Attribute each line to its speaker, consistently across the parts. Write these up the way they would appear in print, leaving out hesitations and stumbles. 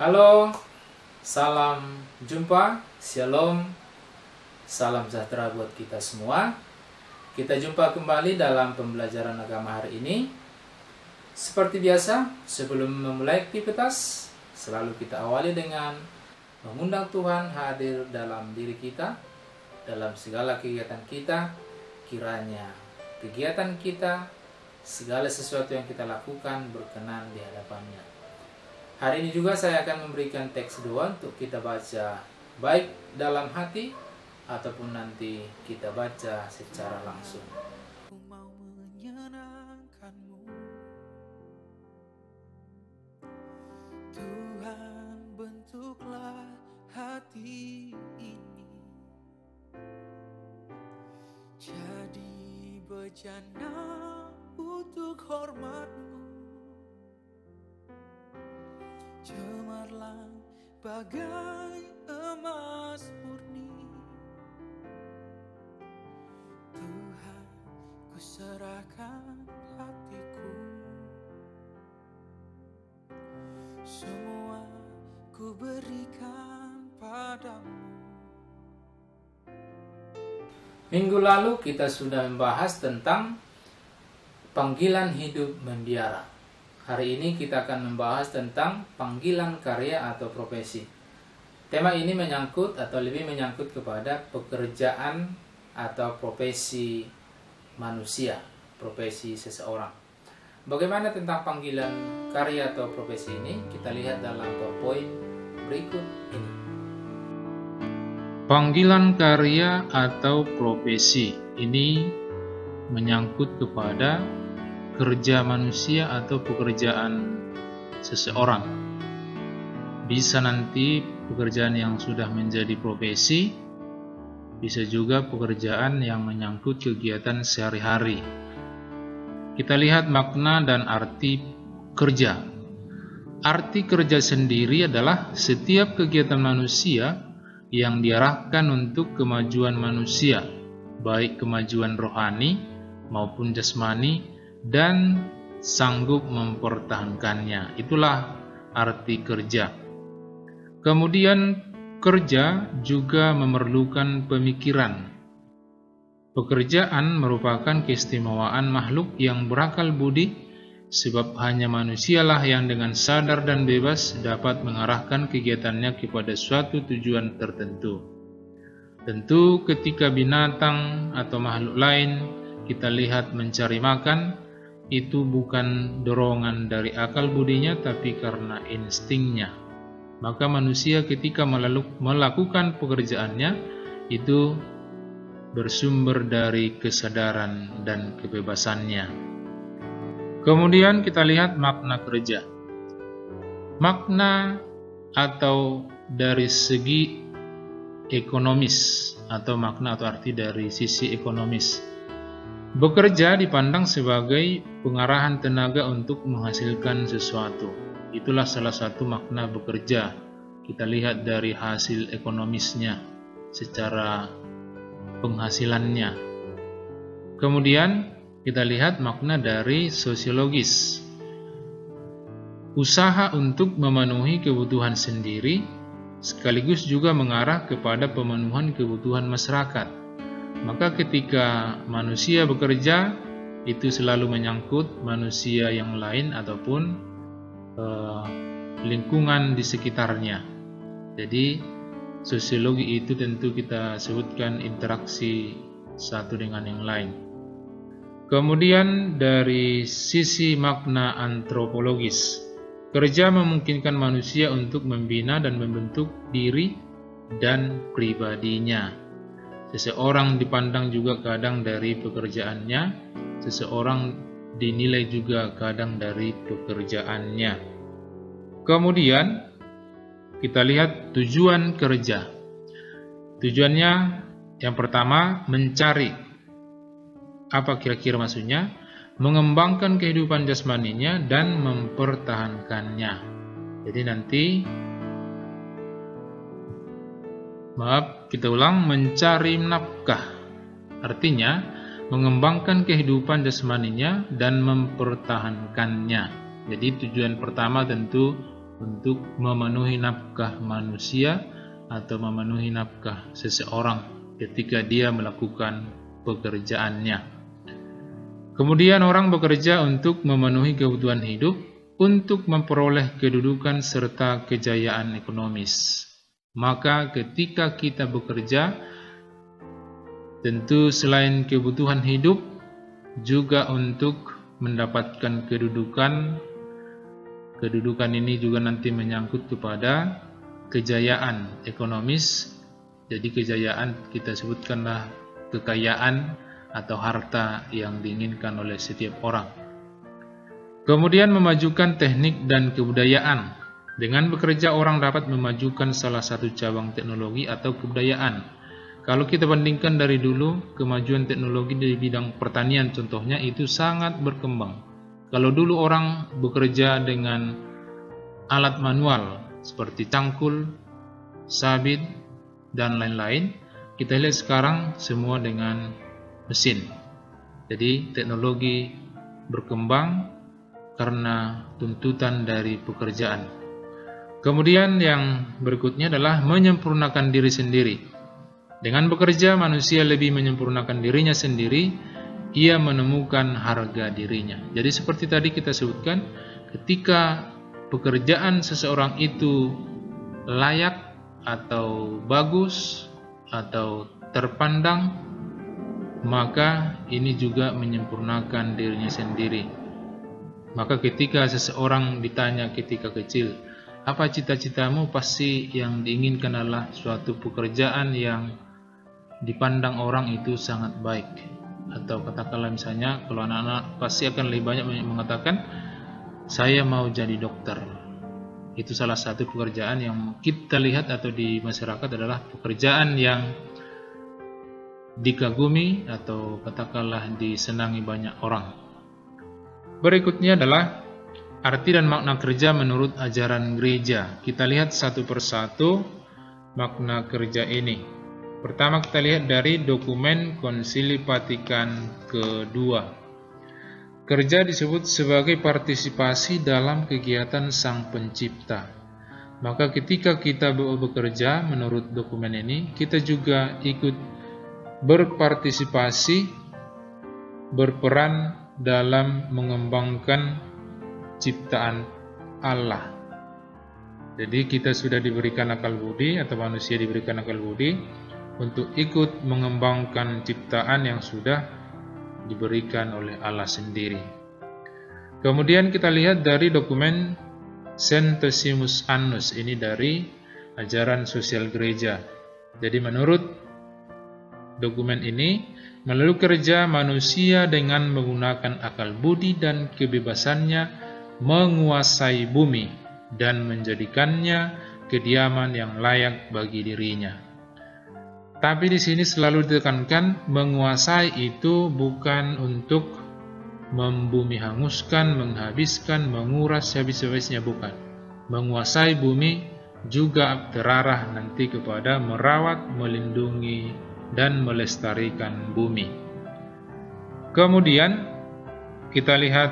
Speaker 1: Halo, salam jumpa, shalom, salam sejahtera buat kita semua. Kita jumpa kembali dalam pembelajaran agama hari ini. Seperti biasa, sebelum memulai aktivitas, selalu kita awali dengan mengundang Tuhan hadir dalam diri kita, dalam segala kegiatan kita. Kiranya kegiatan kita, segala sesuatu yang kita lakukan berkenan di hadapannya. Hari ini juga saya akan memberikan teks doa untuk kita baca baik dalam hati ataupun nanti kita baca secara langsung.
Speaker 2: Aku mau menyenangkan-Mu, Tuhan, bentuklah hati ini jadi bejana untuk hormat-Mu, cemerlang bagai emas murni. Tuhan, ku serahkan hatiku, semua ku berikan padamu.
Speaker 1: Minggu lalu kita sudah membahas tentang panggilan hidup membiara. Hari ini kita akan membahas tentang panggilan karya atau profesi. Tema ini menyangkut atau lebih menyangkut kepada pekerjaan atau profesi manusia, profesi seseorang. Bagaimana tentang panggilan karya atau profesi ini? Kita lihat dalam PowerPoint berikut ini. Panggilan karya atau profesi ini menyangkut kepada kerja manusia atau pekerjaan seseorang. Bisa nanti pekerjaan yang sudah menjadi profesi, bisa juga pekerjaan yang menyangkut kegiatan sehari-hari. Kita lihat makna dan arti kerja. Arti kerja sendiri adalah setiap kegiatan manusia yang diarahkan untuk kemajuan manusia, baik kemajuan rohani maupun jasmani, dan sanggup mempertahankannya. Itulah arti kerja. Kemudian kerja juga memerlukan pemikiran. Pekerjaan merupakan keistimewaan makhluk yang berakal budi, sebab hanya manusialah yang dengan sadar dan bebas dapat mengarahkan kegiatannya kepada suatu tujuan tertentu. Tentu ketika binatang atau makhluk lain kita lihat mencari makan, itu bukan dorongan dari akal budinya tapi karena instingnya. Maka manusia ketika melakukan pekerjaannya itu bersumber dari kesadaran dan kebebasannya. Kemudian kita lihat makna kerja. Makna atau dari segi ekonomis atau makna atau arti dari sisi ekonomis. Bekerja dipandang sebagai pengarahan tenaga untuk menghasilkan sesuatu. Itulah salah satu makna bekerja. Kita lihat dari hasil ekonomisnya secara penghasilannya. Kemudian kita lihat makna dari sosiologis. Usaha untuk memenuhi kebutuhan sendiri sekaligus juga mengarah kepada pemenuhan kebutuhan masyarakat. Maka ketika manusia bekerja, itu selalu menyangkut manusia yang lain ataupun lingkungan di sekitarnya. Jadi sosiologi itu tentu kita sebutkan interaksi satu dengan yang lain. Kemudian dari sisi makna antropologis, kerja memungkinkan manusia untuk membina dan membentuk diri dan pribadinya. Seseorang dipandang juga kadang dari pekerjaannya, seseorang dinilai juga kadang dari pekerjaannya. Kemudian kita lihat tujuan kerja. Tujuannya yang pertama mencari. Apa kira-kira maksudnya? Mengembangkan kehidupan jasmaninya dan mempertahankannya. Jadi nanti kita ulang, mencari nafkah. Artinya mengembangkan kehidupan jasmaninya dan mempertahankannya. Jadi tujuan pertama tentu untuk memenuhi nafkah manusia atau memenuhi nafkah seseorang ketika dia melakukan pekerjaannya. Kemudian orang bekerja untuk memenuhi kebutuhan hidup, untuk memperoleh kedudukan serta kejayaan ekonomis. Maka ketika kita bekerja, tentu selain kebutuhan hidup, juga untuk mendapatkan kedudukan. Kedudukan ini juga nanti menyangkut kepada kejayaan ekonomis. Jadi kejayaan kita sebutkanlah kekayaan atau harta yang diinginkan oleh setiap orang. Kemudian memajukan teknik dan kebudayaan. Dengan bekerja orang dapat memajukan salah satu cabang teknologi atau kebudayaan. Kalau kita bandingkan dari dulu, kemajuan teknologi di bidang pertanian contohnya itu sangat berkembang. Kalau dulu orang bekerja dengan alat manual seperti cangkul, sabit, dan lain-lain, kita lihat sekarang semua dengan mesin. Jadi teknologi berkembang karena tuntutan dari pekerjaan. Kemudian yang berikutnya adalah menyempurnakan diri sendiri. Dengan bekerja, manusia lebih menyempurnakan dirinya sendiri, ia menemukan harga dirinya. Jadi seperti tadi kita sebutkan, ketika pekerjaan seseorang itu layak atau bagus atau terpandang, maka ini juga menyempurnakan dirinya sendiri. Maka ketika seseorang ditanya ketika kecil, apa cita-citamu? Pasti yang diinginkan adalah suatu pekerjaan yang dipandang orang itu sangat baik. Atau katakanlah misalnya, kalau anak-anak pasti akan lebih banyak mengatakan, saya mau jadi dokter. Itu salah satu pekerjaan yang kita lihat atau di masyarakat adalah pekerjaan yang dikagumi atau katakanlah disenangi banyak orang. Berikutnya adalah arti dan makna kerja menurut ajaran gereja. Kita lihat satu persatu makna kerja ini. Pertama kita lihat dari dokumen Konsili Vatikan kedua. Kerja disebut sebagai partisipasi dalam kegiatan Sang Pencipta. Maka ketika kita bekerja menurut dokumen ini, kita juga ikut berpartisipasi, berperan dalam mengembangkan ciptaan Allah. Jadi kita sudah diberikan akal budi atau manusia diberikan akal budi untuk ikut mengembangkan ciptaan yang sudah diberikan oleh Allah sendiri. Kemudian kita lihat dari dokumen Centesimus Annus, ini dari ajaran sosial gereja. Jadi menurut dokumen ini, melalui kerja manusia dengan menggunakan akal budi dan kebebasannya menguasai bumi dan menjadikannya kediaman yang layak bagi dirinya. Tapi di sini selalu ditekankan, menguasai itu bukan untuk membumi hanguskan, menghabiskan, menguras habis-habisnya, bukan. Menguasai bumi juga terarah nanti kepada merawat, melindungi, dan melestarikan bumi. Kemudian kita lihat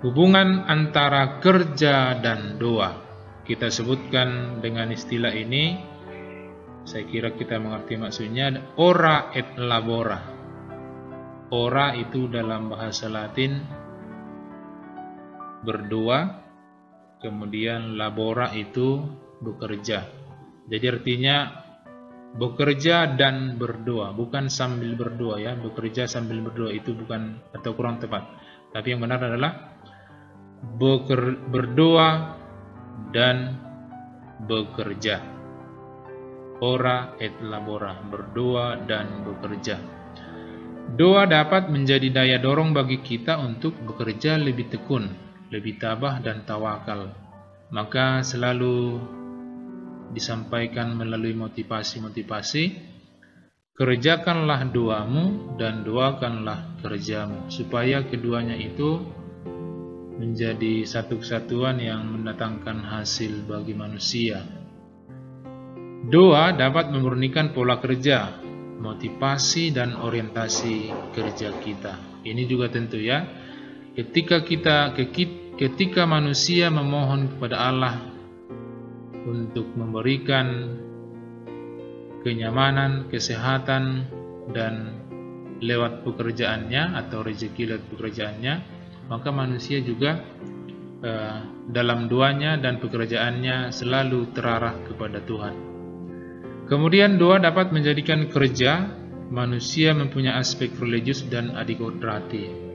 Speaker 1: hubungan antara kerja dan doa. Kita sebutkan dengan istilah ini, saya kira kita mengerti maksudnya, ora et labora. Ora itu dalam bahasa Latin berdoa, kemudian labora itu bekerja. Jadi artinya bekerja dan berdoa, bukan sambil berdoa ya. Bekerja sambil berdoa itu bukan atau kurang tepat. Tapi yang benar adalah berdoa dan bekerja. Ora et labora, berdoa dan bekerja. Doa dapat menjadi daya dorong bagi kita untuk bekerja lebih tekun, lebih tabah dan tawakal. Maka selalu disampaikan melalui motivasi-motivasi, kerjakanlah doamu dan doakanlah kerjamu, supaya keduanya itu menjadi satu kesatuan yang mendatangkan hasil bagi manusia. Doa dapat memurnikan pola kerja, motivasi dan orientasi kerja kita. Ini juga tentu ya, ketika ketika manusia memohon kepada Allah untuk memberikan kenyamanan, kesehatan, dan lewat pekerjaannya atau rezeki lewat pekerjaannya, maka manusia juga dalam doanya dan pekerjaannya selalu terarah kepada Tuhan. Kemudian doa dapat menjadikan kerja manusia mempunyai aspek religius dan adikodrati.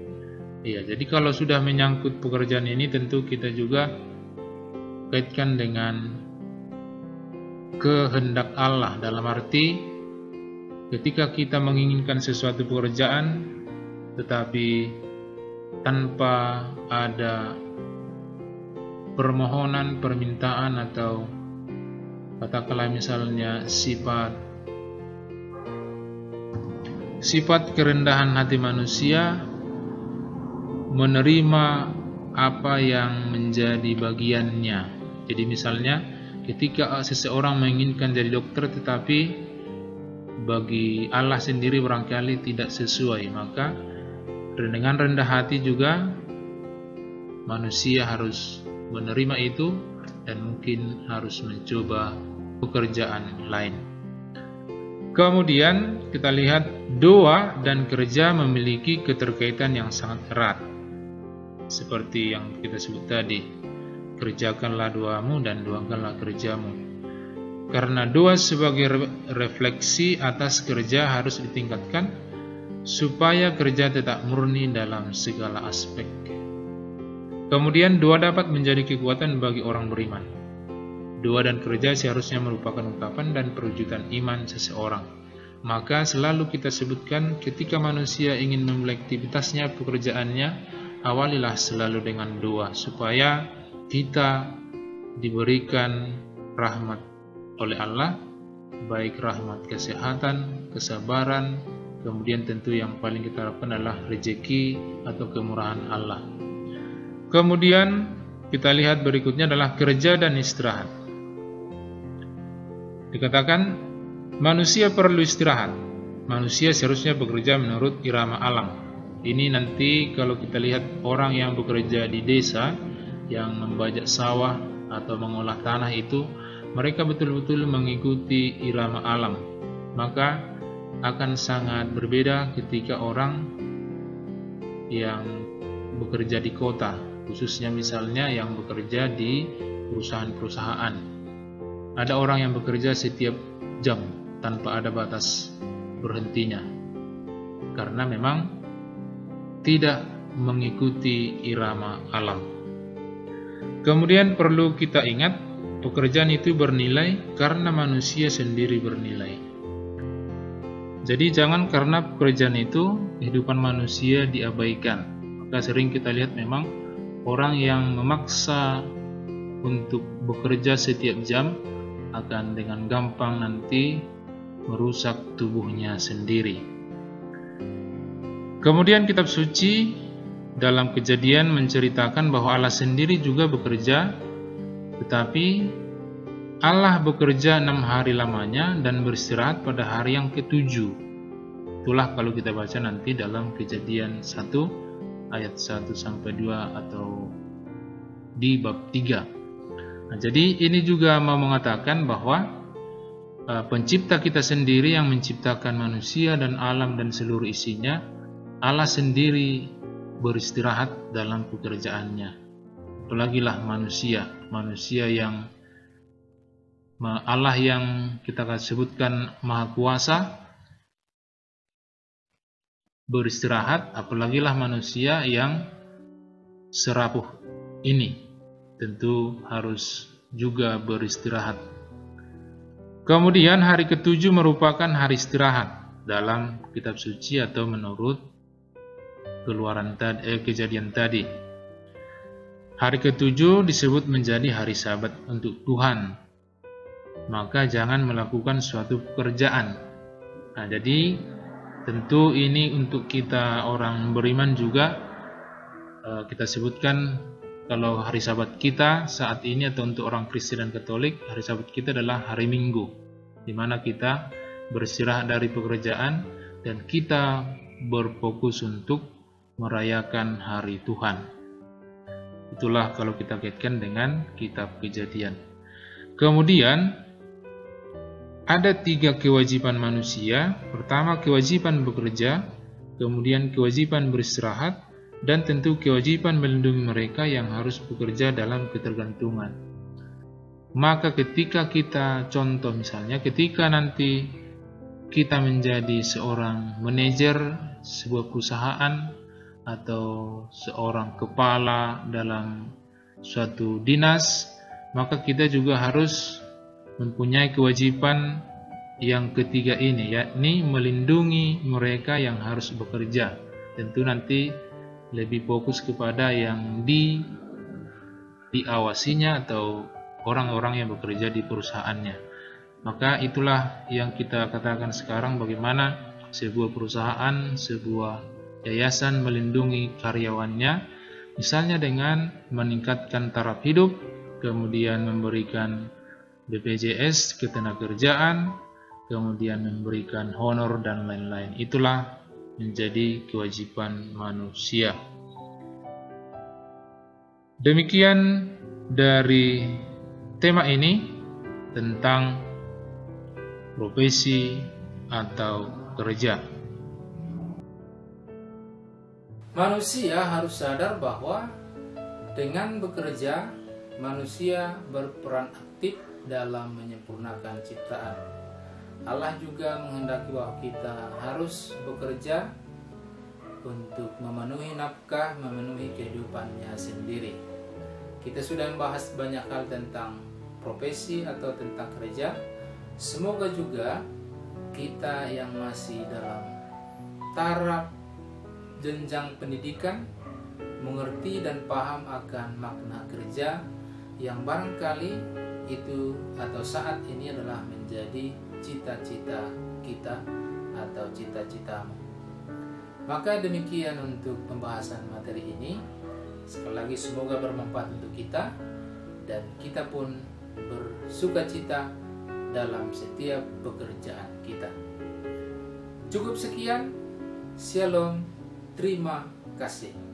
Speaker 1: Ya, jadi kalau sudah menyangkut pekerjaan ini tentu kita juga kaitkan dengan kehendak Allah, dalam arti ketika kita menginginkan sesuatu pekerjaan tetapi tanpa ada permohonan, permintaan, atau katakanlah misalnya sifat kerendahan hati manusia menerima apa yang menjadi bagiannya. Jadi misalnya ketika seseorang menginginkan jadi dokter tetapi bagi Allah sendiri barangkali tidak sesuai, maka dengan rendah hati juga manusia harus menerima itu dan mungkin harus mencoba pekerjaan lain. Kemudian kita lihat doa dan kerja memiliki keterkaitan yang sangat erat. Seperti yang kita sebut tadi, kerjakanlah doamu dan doakanlah kerjamu. Karena doa sebagai refleksi atas kerja harus ditingkatkan supaya kerja tetap murni dalam segala aspek. Kemudian doa dapat menjadi kekuatan bagi orang beriman. Doa dan kerja seharusnya merupakan ungkapan dan perwujudan iman seseorang. Maka selalu kita sebutkan ketika manusia ingin memulai aktivitasnya, pekerjaannya, awalilah selalu dengan doa supaya kita diberikan rahmat oleh Allah, baik rahmat kesehatan, kesabaran, kemudian tentu yang paling kita harapkan adalah rezeki atau kemurahan Allah. Kemudian kita lihat berikutnya adalah kerja dan istirahat. Dikatakan manusia perlu istirahat. Manusia seharusnya bekerja menurut irama alam. Ini nanti kalau kita lihat orang yang bekerja di desa, yang membajak sawah atau mengolah tanah itu, mereka betul-betul mengikuti irama alam. Maka akan sangat berbeda ketika orang yang bekerja di kota, khususnya misalnya yang bekerja di perusahaan-perusahaan. Ada orang yang bekerja setiap jam tanpa ada batas berhentinya, karena memang tidak mengikuti irama alam. Kemudian perlu kita ingat, pekerjaan itu bernilai karena manusia sendiri bernilai. Jadi jangan karena pekerjaan itu kehidupan manusia diabaikan. Maka sering kita lihat memang orang yang memaksa untuk bekerja setiap jam akan dengan gampang nanti merusak tubuhnya sendiri. Kemudian kitab suci dalam Kejadian menceritakan bahwa Allah sendiri juga bekerja, tetapi Allah bekerja 6 hari lamanya dan beristirahat pada hari yang ke-7. Itulah kalau kita baca nanti dalam Kejadian 1 ayat 1-2 atau di bab 3. Nah, jadi ini juga mau mengatakan bahwa pencipta kita sendiri yang menciptakan manusia dan alam dan seluruh isinya, Allah sendiri beristirahat dalam pekerjaannya. Apalagilah manusia yang Allah yang kita sebutkan Maha Kuasa beristirahat, apalagilah manusia yang serapuh ini tentu harus juga beristirahat. Kemudian hari ke-7 merupakan hari istirahat dalam kitab suci atau menurut Kejadian tadi. Hari ke-7 disebut menjadi hari Sabat untuk Tuhan. Maka jangan melakukan suatu pekerjaan. Nah, jadi tentu ini untuk kita orang beriman juga kita sebutkan kalau hari Sabat kita saat ini atau untuk orang Kristen dan Katolik, hari Sabat kita adalah hari Minggu, di mana kita beristirahat dari pekerjaan dan kita berfokus untuk merayakan hari Tuhan. Itulah kalau kita kaitkan dengan kitab Kejadian. Kemudian ada 3 kewajiban manusia. Pertama, kewajiban bekerja, kemudian kewajiban beristirahat, dan tentu kewajiban melindungi mereka yang harus bekerja dalam ketergantungan. Maka ketika kita, contoh misalnya, ketika nanti kita menjadi seorang manajer sebuah perusahaan atau seorang kepala dalam suatu dinas, maka kita juga harus mempunyai kewajiban yang ketiga ini, yakni melindungi mereka yang harus bekerja. Tentu nanti lebih fokus kepada yang diawasinya atau orang-orang yang bekerja di perusahaannya. Maka itulah yang kita katakan sekarang, bagaimana sebuah perusahaan, sebuah yayasan melindungi karyawannya, misalnya dengan meningkatkan taraf hidup, kemudian memberikan BPJS ketenagakerjaan, kemudian memberikan honor dan lain-lain. Itulah menjadi kewajiban manusia. Demikian dari tema ini tentang profesi atau kerja. Manusia harus sadar bahwa dengan bekerja, manusia berperan aktif dalam menyempurnakan ciptaan. Allah juga menghendaki bahwa kita harus bekerja untuk memenuhi nafkah, memenuhi kehidupannya sendiri. Kita sudah membahas banyak hal tentang profesi atau tentang kerja. Semoga juga kita yang masih dalam taraf jenjang pendidikan mengerti dan paham akan makna kerja yang barangkali itu atau saat ini adalah menjadi cita-cita kita atau cita-citamu. Maka demikian untuk pembahasan materi ini. Sekali lagi semoga bermanfaat untuk kita dan kita pun bersukacita dalam setiap pekerjaan kita. Cukup sekian. Shalom. Terima kasih.